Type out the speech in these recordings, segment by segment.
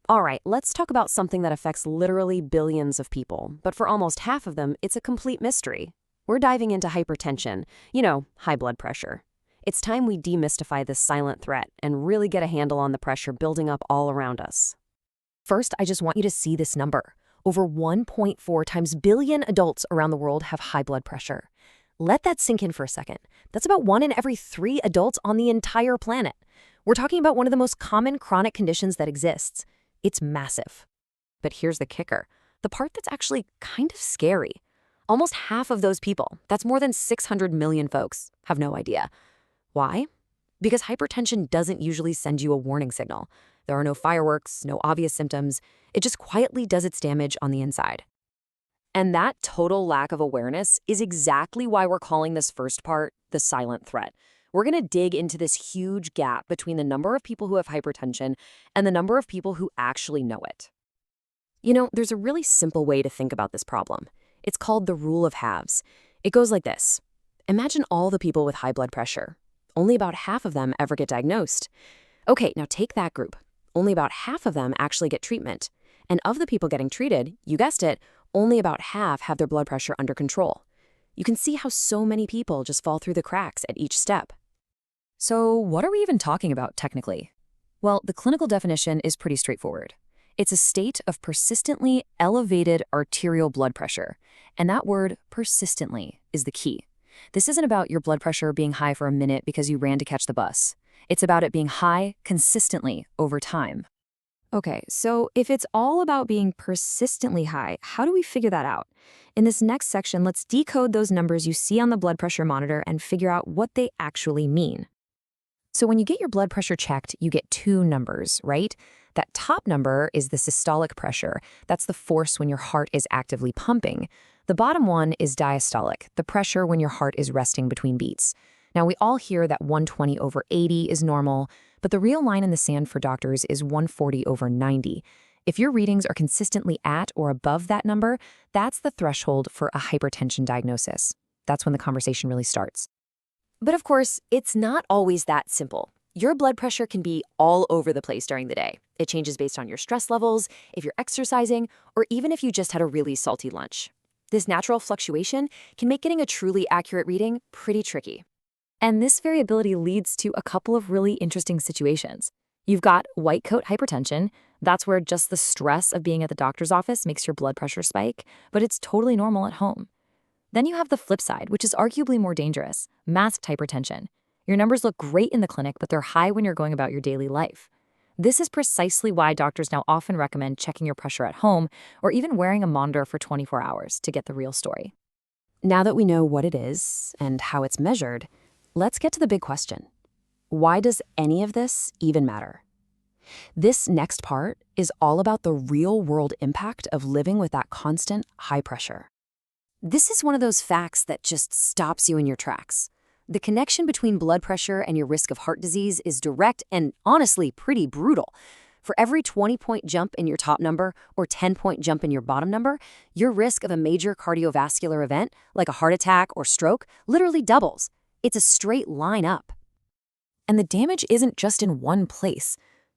All right, let's talk about something that affects literally billions of people, but for almost half of them, it's a complete mystery. We're diving into hypertension, high blood pressure. It's time we demystify this silent threat and really get a handle on the pressure building up all around us. First, I just want you to see this number. Over 1.4 times billion adults around the world have high blood pressure. Let that sink in for a second. That's about 1 in every 3 adults on the entire planet. We're talking about one of the most common chronic conditions that exists. It's massive. But here's the kicker, the part that's actually kind of scary. Almost half of those people, that's more than 600 million folks, have no idea. Why? Because hypertension doesn't usually send you a warning signal. There are no fireworks, no obvious symptoms. It just quietly does its damage on the inside. And that total lack of awareness is exactly why we're calling this first part the silent threat. We're going to dig into this huge gap between the number of people who have hypertension and the number of people who actually know it. There's a really simple way to think about this problem. It's called the rule of halves. It goes like this. Imagine all the people with high blood pressure. Only about half of them ever get diagnosed. Okay, now take that group. Only about half of them actually get treatment. And of the people getting treated, you guessed it, only about half have their blood pressure under control. You can see how so many people just fall through the cracks at each step. So what are we even talking about technically? Well, the clinical definition is pretty straightforward. It's a state of persistently elevated arterial blood pressure. And that word, persistently, is the key. This isn't about your blood pressure being high for a minute because you ran to catch the bus. It's about it being high consistently over time. Okay, so if it's all about being persistently high, how do we figure that out? In this next section, let's decode those numbers you see on the blood pressure monitor and figure out what they actually mean. So when you get your blood pressure checked, you get 2 numbers, right? That top number is the systolic pressure. That's the force when your heart is actively pumping. The bottom one is diastolic, the pressure when your heart is resting between beats. Now, we all hear that 120/80 is normal, but the real line in the sand for doctors is 140/90. If your readings are consistently at or above that number, that's the threshold for a hypertension diagnosis. That's when the conversation really starts. But of course, it's not always that simple. Your blood pressure can be all over the place during the day. It changes based on your stress levels, if you're exercising, or even if you just had a really salty lunch. This natural fluctuation can make getting a truly accurate reading pretty tricky. And this variability leads to a couple of really interesting situations. You've got white coat hypertension. That's where just the stress of being at the doctor's office makes your blood pressure spike, but it's totally normal at home. Then you have the flip side, which is arguably more dangerous, masked hypertension. Your numbers look great in the clinic, but they're high when you're going about your daily life. This is precisely why doctors now often recommend checking your pressure at home or even wearing a monitor for 24 hours to get the real story. Now that we know what it is and how it's measured, let's get to the big question. Why does any of this even matter? This next part is all about the real-world impact of living with that constant high pressure. This is one of those facts that just stops you in your tracks. The connection between blood pressure and your risk of heart disease is direct and honestly pretty brutal. For every 20-point jump in your top number or 10-point jump in your bottom number, your risk of a major cardiovascular event, like a heart attack or stroke, literally doubles. It's a straight line up. And the damage isn't just in one place.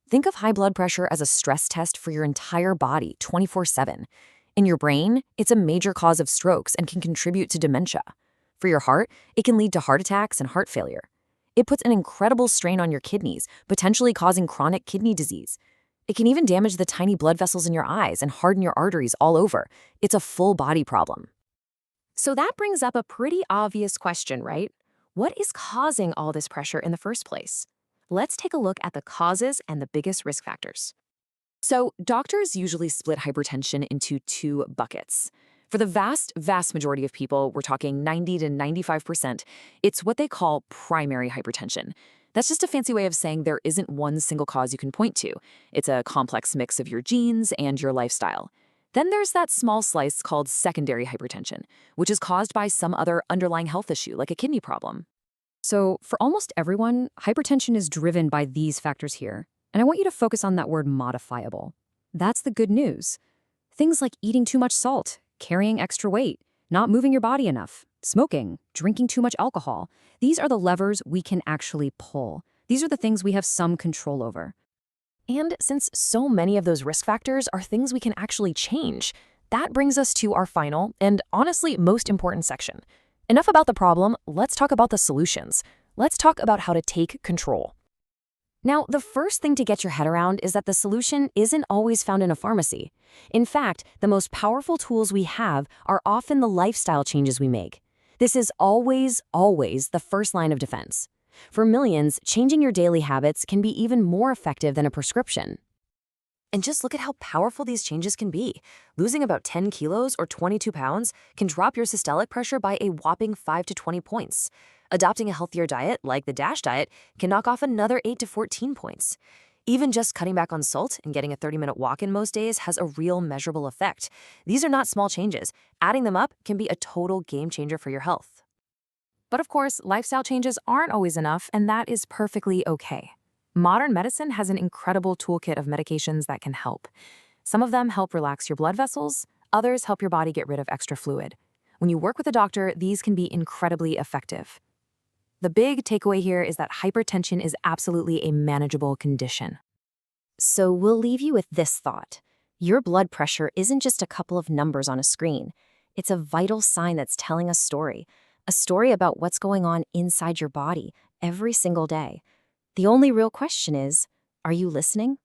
Think of high blood pressure as a stress test for your entire body 24/7. In your brain, it's a major cause of strokes and can contribute to dementia. For your heart, it can lead to heart attacks and heart failure. It puts an incredible strain on your kidneys, potentially causing chronic kidney disease. It can even damage the tiny blood vessels in your eyes and harden your arteries all over. It's a full body problem. So that brings up a pretty obvious question, right? What is causing all this pressure in the first place? Let's take a look at the causes and the biggest risk factors. So doctors usually split hypertension into 2 buckets. For the vast majority of people, we're talking 90 to 95%, it's what they call primary hypertension. That's just a fancy way of saying there isn't one single cause you can point to. It's a complex mix of your genes and your lifestyle. Then there's that small slice called secondary hypertension, which is caused by some other underlying health issue, like a kidney problem. So for almost everyone, hypertension is driven by these factors here. And I want you to focus on that word modifiable. That's the good news. Things like eating too much salt, carrying extra weight, not moving your body enough, smoking, drinking too much alcohol. These are the levers we can actually pull. These are the things we have some control over. And since so many of those risk factors are things we can actually change, that brings us to our final and honestly most important section. Enough about the problem, let's talk about the solutions. Let's talk about how to take control. Now, the first thing to get your head around is that the solution isn't always found in a pharmacy. In fact, the most powerful tools we have are often the lifestyle changes we make. This is always, always the first line of defense. For millions, changing your daily habits can be even more effective than a prescription. And just look at how powerful these changes can be. Losing about 10 kilos or 22 pounds can drop your systolic pressure by a whopping 5 to 20 points. Adopting a healthier diet, like the DASH diet, can knock off another 8 to 14 points. Even just cutting back on salt and getting a 30-minute walk-in most days has a real measurable effect. These are not small changes. Adding them up can be a total game changer for your health. But of course, lifestyle changes aren't always enough, and that is perfectly okay. Modern medicine has an incredible toolkit of medications that can help. Some of them help relax your blood vessels, others help your body get rid of extra fluid. When you work with a doctor, these can be incredibly effective. The big takeaway here is that hypertension is absolutely a manageable condition. So we'll leave you with this thought. Your blood pressure isn't just a couple of numbers on a screen. It's a vital sign that's telling a story about what's going on inside your body every single day. The only real question is, are you listening?